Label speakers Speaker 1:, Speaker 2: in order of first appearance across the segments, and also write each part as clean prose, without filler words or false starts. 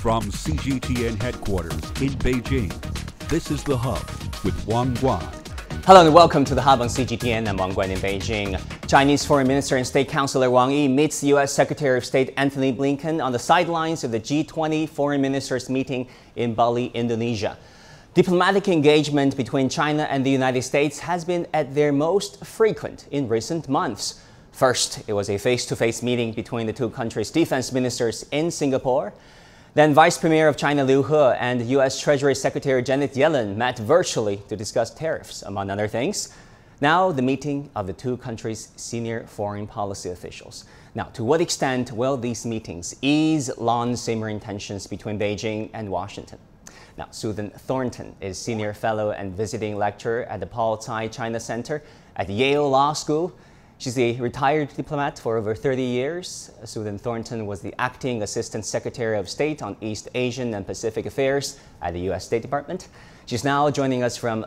Speaker 1: From CGTN headquarters in Beijing, this is The Hub with Wang Guan.
Speaker 2: Hello and welcome to The Hub on CGTN. I'm Wang Guan in Beijing. Chinese Foreign Minister and State Councilor Wang Yi meets U.S. Secretary of State Antony Blinken on the sidelines of the G20 Foreign Ministers meeting in Bali, Indonesia. Diplomatic engagement between China and the United States has been at their most frequent in recent months. First, it was a face-to-face meeting between the two countries' defense ministers in Singapore. Then Vice Premier of China Liu He and U.S. Treasury Secretary Janet Yellen met virtually to discuss tariffs, among other things. Now, the meeting of the two countries' senior foreign policy officials. Now, to what extent will these meetings ease long-simmering tensions between Beijing and Washington? Now, Thornton is Senior Fellow and Visiting Lecturer at the Paul Tsai China Center at Yale Law School. She's a retired diplomat for over 30 years. Thornton was the Acting Assistant Secretary of State on East Asian and Pacific Affairs at the U.S. State Department. She's now joining us from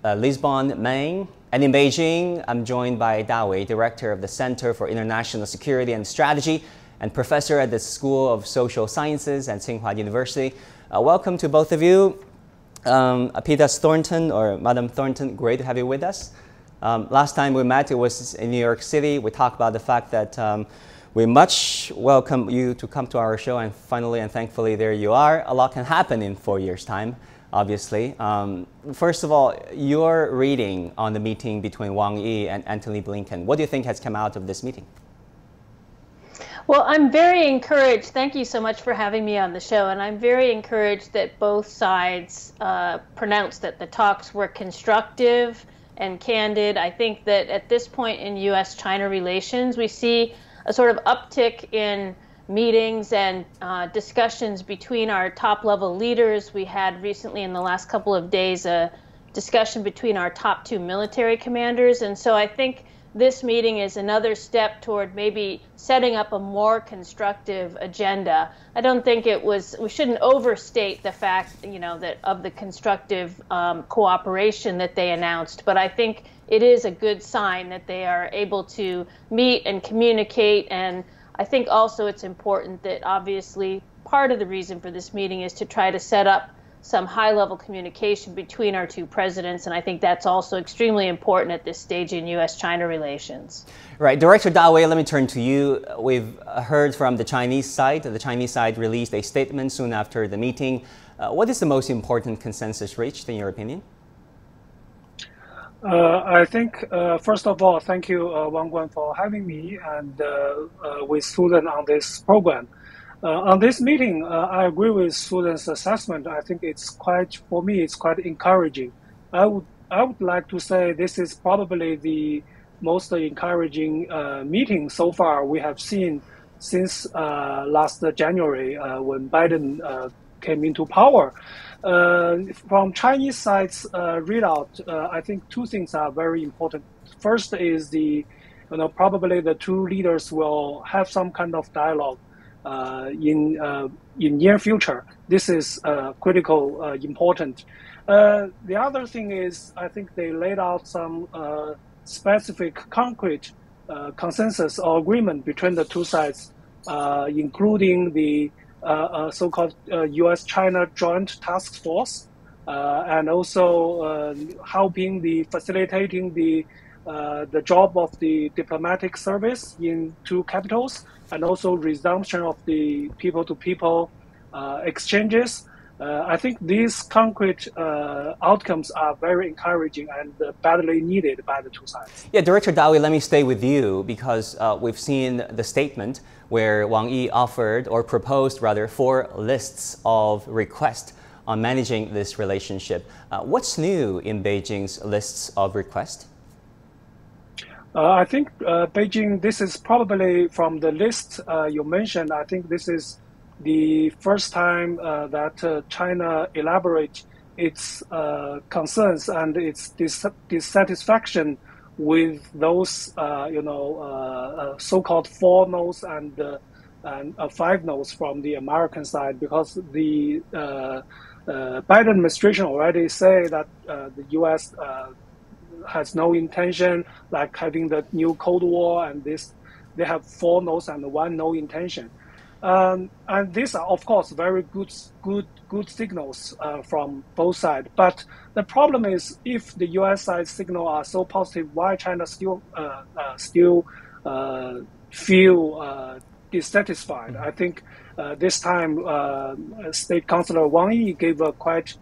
Speaker 2: Lisbon, Maine. And in Beijing, I'm joined by Da Wei, Director of the Center for International Security and Strategy and Professor at the School of Social Sciences at Tsinghua University. Welcome to both of you. Peter Thornton, or Madam Thornton, great to have you with us. Last time we met, it was in New York City. We talked about the fact that we much welcome you to come to our show, and finally and thankfully there you are. A lot can happen in 4 years' time, obviously. First of all, your reading on the meeting between Wang Yi and Antony Blinken. What do you think has come out of this meeting?
Speaker 3: Well, I'm very encouraged. Thank you so much for having me on the show. And I'm very encouraged that both sides pronounced that the talks were constructive and candid. I think that at this point in U.S.-China relations, we see a sort of uptick in meetings and discussions between our top-level leaders. We had recently, in the last couple of days, a discussion between our top two military commanders. And so I think this meeting is another step toward maybe setting up a more constructive agenda. I don't think we shouldn't overstate the fact, that of the constructive cooperation that they announced, but I think it is a good sign that they are able to meet and communicate. And I think also it's important that obviously part of the reason for this meeting is to try to set up some high-level communication between our two presidents, and I think that's also extremely important at this stage in U.S.-China relations. Right.
Speaker 2: Director Da Wei, let me turn to you. We've heard from the Chinese side. The Chinese side released a statement soon after the meeting. What is the most important consensus reached, in your opinion?
Speaker 4: I think, first of all, thank you, Wang Guan, for having me and with Susan on this program. On this meeting, I agree with Susan's assessment. I think for me, it's quite encouraging. I would like to say this is probably the most encouraging meeting so far we have seen since last January when Biden came into power. From Chinese side's readout, I think two things are very important. First is probably the two leaders will have some kind of dialogue in near future. This is critical, important. The other thing is, I think they laid out some specific, concrete consensus or agreement between the two sides, including the so-called U.S.-China Joint Task Force, and also facilitating the job of the diplomatic service in two capitals, and also resumption of the people-to-people exchanges. I think these concrete outcomes are very encouraging and badly needed by the two sides.
Speaker 2: Yeah, Director Da Wei, let me stay with you because we've seen the statement where Wang Yi offered, or proposed rather, 4 lists of requests on managing this relationship. What's new in Beijing's lists of requests?
Speaker 4: I think Beijing, this is probably from the list you mentioned, I think this is the first time that China elaborates its concerns and its dissatisfaction with those, so-called 4 no's and 5 no's from the American side, because the Biden administration already say that the U.S. Has no intention, like having the new Cold War, and they have 4 no's and 1 no intention. And these are, of course, very good signals from both sides. But the problem is, if the U.S. side signals are so positive, why China still feel dissatisfied? I think this time, State Councilor Wang Yi gave a quite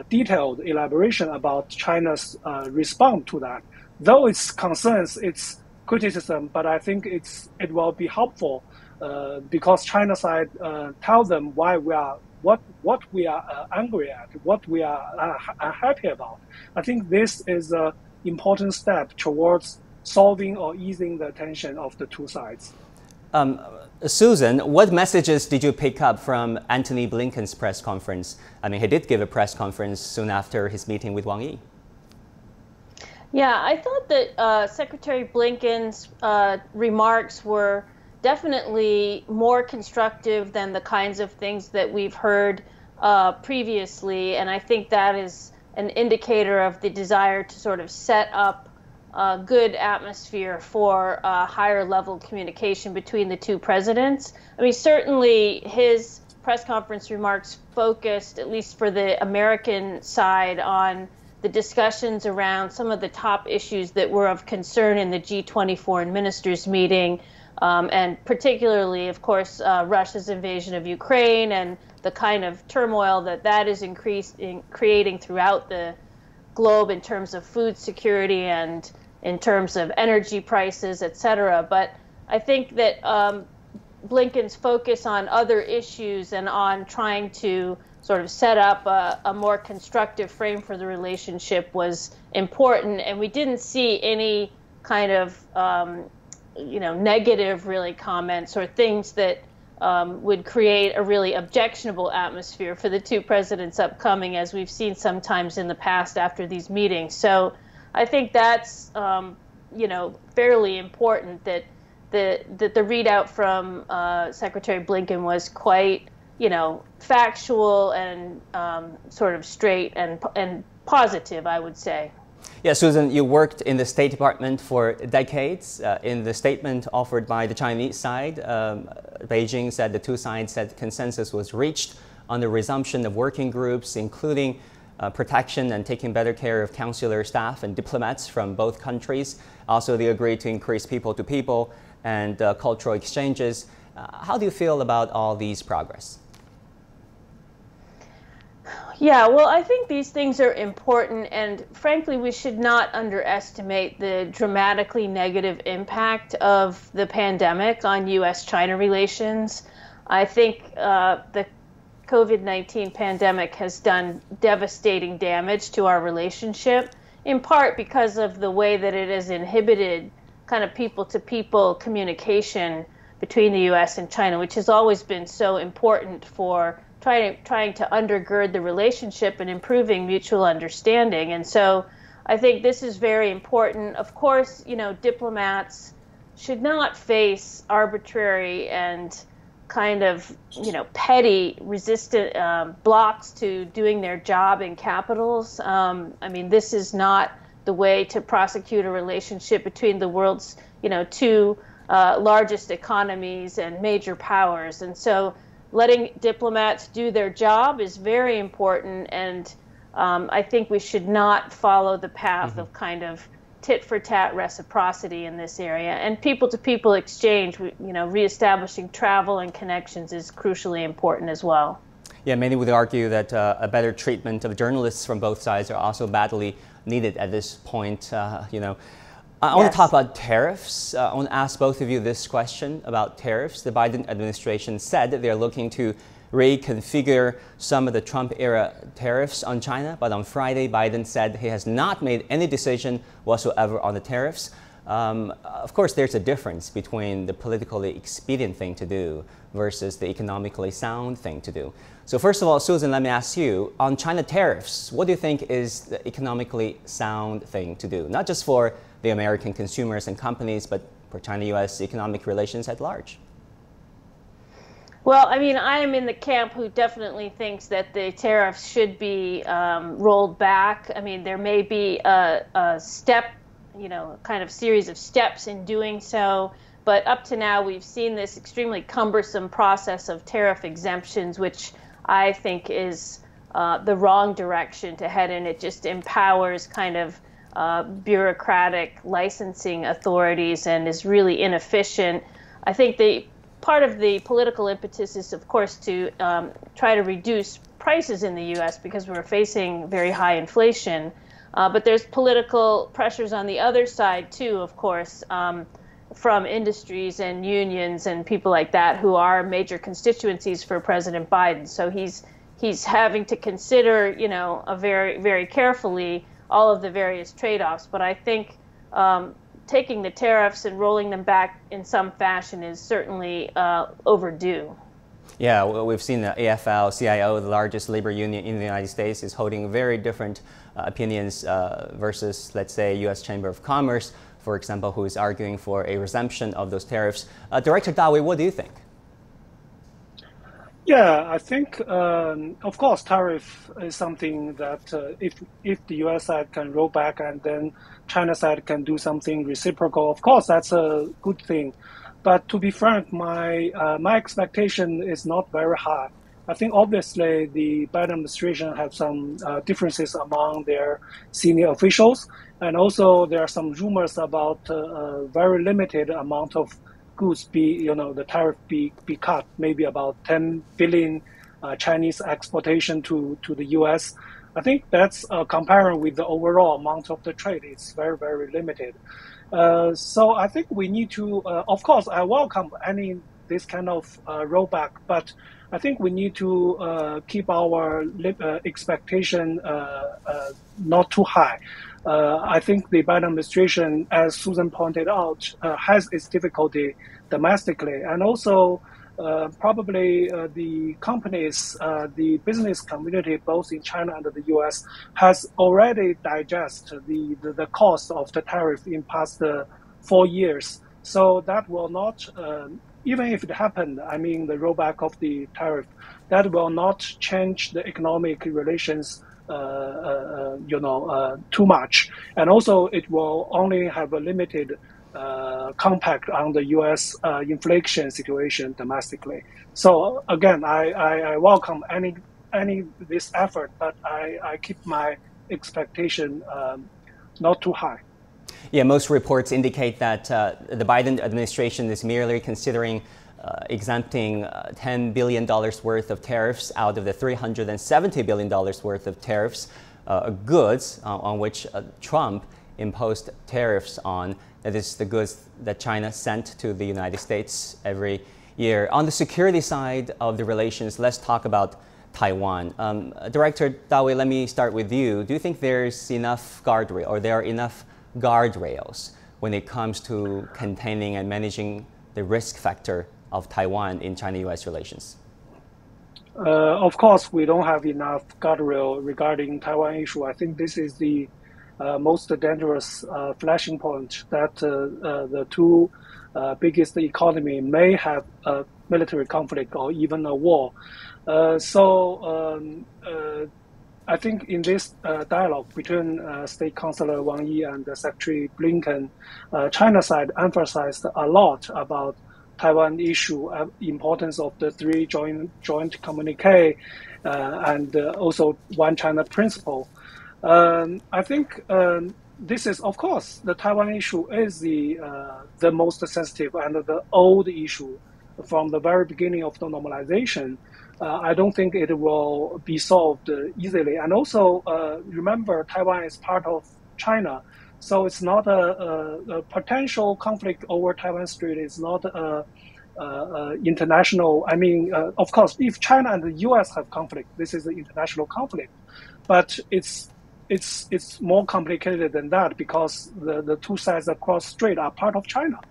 Speaker 4: detailed elaboration about China's response to that. Though it concerns its criticism, but I think it will be helpful because China side tell them why we are what we are angry at, what we are unhappy about. I think this is an important step towards solving or easing the tension of the two sides.
Speaker 2: Susan, what messages did you pick up from Antony Blinken's press conference? I mean, he did give a press conference soon after his meeting with Wang Yi.
Speaker 3: Yeah, I thought that Secretary Blinken's remarks were definitely more constructive than the kinds of things that we've heard previously. And I think that is an indicator of the desire to sort of set up a good atmosphere for higher level communication between the two presidents. I mean, certainly his press conference remarks focused, at least for the American side, on the discussions around some of the top issues that were of concern in the G20 foreign ministers meeting, and particularly, of course, Russia's invasion of Ukraine and the kind of turmoil that is creating throughout the globe in terms of food security and in terms of energy prices, et cetera. But I think that Blinken's focus on other issues and on trying to sort of set up a more constructive frame for the relationship was important. And we didn't see any kind of negative really comments or things that would create a really objectionable atmosphere for the two presidents upcoming, as we've seen sometimes in the past after these meetings. So I think that's fairly important that the readout from Secretary Blinken was quite factual and sort of straight and positive, I would say.
Speaker 2: Yeah, Susan, you worked in the State Department for decades. In the statement offered by the Chinese side, Beijing said the two sides said consensus was reached on the resumption of working groups, including protection and taking better care of consular staff and diplomats from both countries. Also, they agreed to increase people-to-people and cultural exchanges. How do you feel about all these progress?
Speaker 3: Yeah, well, I think these things are important, and frankly, we should not underestimate the dramatically negative impact of the pandemic on U.S.-China relations. I think the COVID-19 pandemic has done devastating damage to our relationship, in part because of the way that it has inhibited kind of people-to-people communication between the U.S. and China, which has always been so important for trying to undergird the relationship and improving mutual understanding. And so I think this is very important. Of course, diplomats should not face arbitrary and kind of, petty resistant blocks to doing their job in capitals. I mean, this is not the way to prosecute a relationship between the world's, two largest economies and major powers. And so letting diplomats do their job is very important, and I think we should not follow the path of kind of tit-for-tat reciprocity in this area. And people-to-people exchange, reestablishing travel and connections is crucially important as well.
Speaker 2: Yeah, many would argue that a better treatment of journalists from both sides are also badly needed at this point. I want to talk about tariffs. I want to ask both of you this question about tariffs. The Biden administration said that they're looking to reconfigure some of the Trump-era tariffs on China, but on Friday, Biden said he has not made any decision whatsoever on the tariffs. Of course, there's a difference between the politically expedient thing to do versus the economically sound thing to do. So first of all, Susan, let me ask you, on China tariffs, what do you think is the economically sound thing to do? Not just for the American consumers and companies, but for China-U.S. economic relations at large?
Speaker 3: Well, I mean, I am in the camp who definitely thinks that the tariffs should be rolled back. I mean, there may be a step, kind of series of steps in doing so, But up to now, we've seen this extremely cumbersome process of tariff exemptions, which I think is the wrong direction to head in. It just empowers kind of bureaucratic licensing authorities and is really inefficient. I think the part of the political impetus is, of course, to try to reduce prices in the U.S. because we're facing very high inflation. But there's political pressures on the other side, too, of course, from industries and unions and people like that who are major constituencies for President Biden. So he's having to consider, very, very carefully all of the various trade-offs. But I think taking the tariffs and rolling them back in some fashion is certainly overdue.
Speaker 2: Yeah, well, we've seen the AFL-CIO, the largest labor union in the United States, is holding very different opinions versus, let's say, U.S. Chamber of Commerce, for example, who is arguing for a resumption of those tariffs. Director Dawei, what do you think?
Speaker 4: Yeah, I think, of course, tariff is something that if the U.S. side can roll back and then China side can do something reciprocal, of course, that's a good thing. But to be frank, my expectation is not very high. I think obviously the Biden administration have some differences among their senior officials, and also there are some rumors about a very limited amount of goods the tariff be cut, maybe about 10 billion Chinese exportation to the U.S. I think that's comparing with the overall amount of the trade. It's very, very limited. So I think we need to, of course, I welcome this kind of rollback, but I think we need to keep our expectation not too high. I think the Biden administration, as Susan pointed out, has its difficulty domestically, and also probably the companies, the business community, both in China and the U.S., has already digested the cost of the tariff in past 4 years. So that will not, even if it happened, the rollback of the tariff, that will not change the economic relations too much. And also it will only have a limited compact on the U.S. inflation situation domestically. So again, I welcome any this effort, but I keep my expectation not too high.
Speaker 2: Yeah, most reports indicate that the Biden administration is merely considering exempting $10 billion worth of tariffs out of the $370 billion worth of tariffs, goods on which Trump imposed tariffs on. That is the goods that China sent to the United States every year. On the security side of the relations, let's talk about Taiwan. Director Dawei, let me start with you. Do you think there's enough guardrail, or there are enough guardrails when it comes to containing and managing the risk factor of Taiwan in China-U.S. relations?
Speaker 4: Of course, we don't have enough guardrail regarding Taiwan issue. I think this is the most dangerous flashing point that the two biggest economy may have a military conflict or even a war. I think in this dialogue between State Councilor Wang Yi and Secretary Blinken, China side emphasized a lot about Taiwan issue, importance of the three joint communique, and also One China principle. I think this is, of course, the Taiwan issue is the most sensitive and the old issue from the very beginning of the normalization. I don't think it will be solved easily. And also, remember, Taiwan is part of China. So it's not a potential conflict over Taiwan Strait. It's not international. Of course, if China and the U.S. have conflict, this is an international conflict. But it's more complicated than that because the two sides across strait are part of China.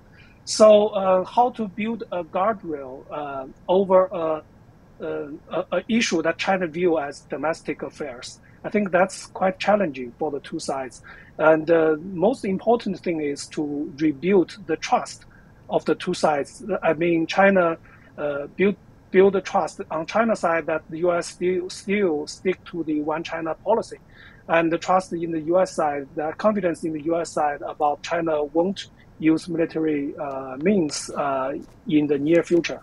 Speaker 4: So how to build a guardrail over an issue that China view as domestic affairs? I think that's quite challenging for the two sides. And the most important thing is to rebuild the trust of the two sides. China build the trust on China's side that the U.S. still stick to the One China policy, and the trust in the U.S. side, the confidence in the U.S. side about China won't use military means in the near future.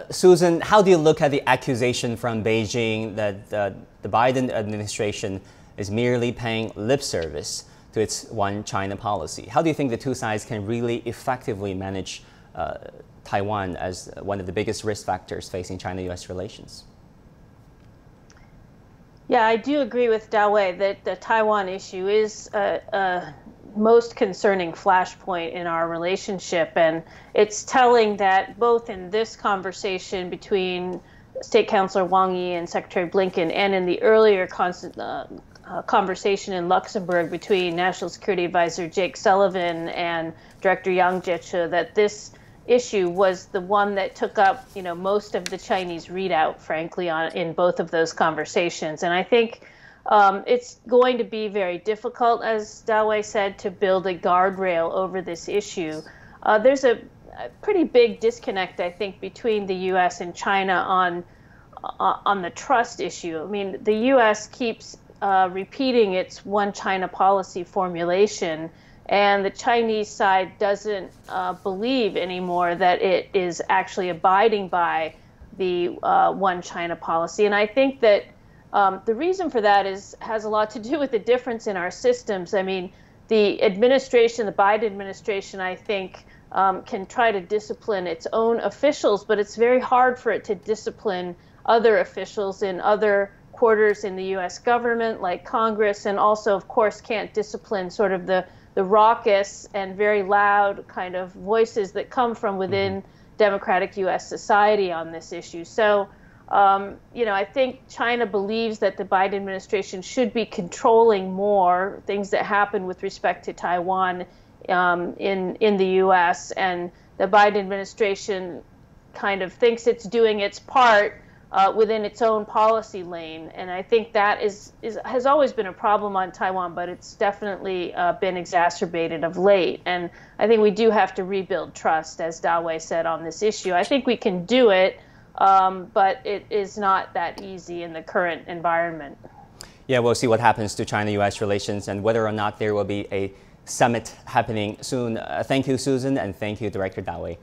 Speaker 2: Susan, how do you look at the accusation from Beijing that the Biden administration is merely paying lip service to its one China policy? How do you think the two sides can really effectively manage Taiwan as one of the biggest risk factors facing China-U.S. relations?
Speaker 3: Yeah, I do agree with Dawei that the Taiwan issue is a most concerning flashpoint in our relationship. And it's telling that both in this conversation between State Councilor Wang Yi and Secretary Blinken and in the earlier conversation in Luxembourg between National Security Advisor Jake Sullivan and Director Yang Jiechi, that this issue was the one that took up, most of the Chinese readout, frankly, in both of those conversations. And I think it's going to be very difficult, as Dawei said, to build a guardrail over this issue. There's a pretty big disconnect, I think, between the U.S. and China on the trust issue. I mean, the U.S. keeps repeating its one China policy formulation, and the Chinese side doesn't believe anymore that it is actually abiding by the one China policy. And I think that the reason for that has a lot to do with the difference in our systems. I mean, the administration, the Biden administration, I think, can try to discipline its own officials, but it's very hard for it to discipline other officials in other quarters in the U.S. government, like Congress, and also, of course, can't discipline sort of the raucous and very loud kind of voices that come from within democratic U.S. society on this issue. So, I think China believes that the Biden administration should be controlling more things that happen with respect to Taiwan in the U.S., and the Biden administration kind of thinks it's doing its part within its own policy lane. And I think that has always been a problem on Taiwan, but it's definitely been exacerbated of late. And I think we do have to rebuild trust, as Dawei said, on this issue. I think we can do it, but it is not that easy in the current environment.
Speaker 2: Yeah, we'll see what happens to China-U.S. relations and whether or not there will be a summit happening soon. Thank you, Susan, and thank you, Director Dawei.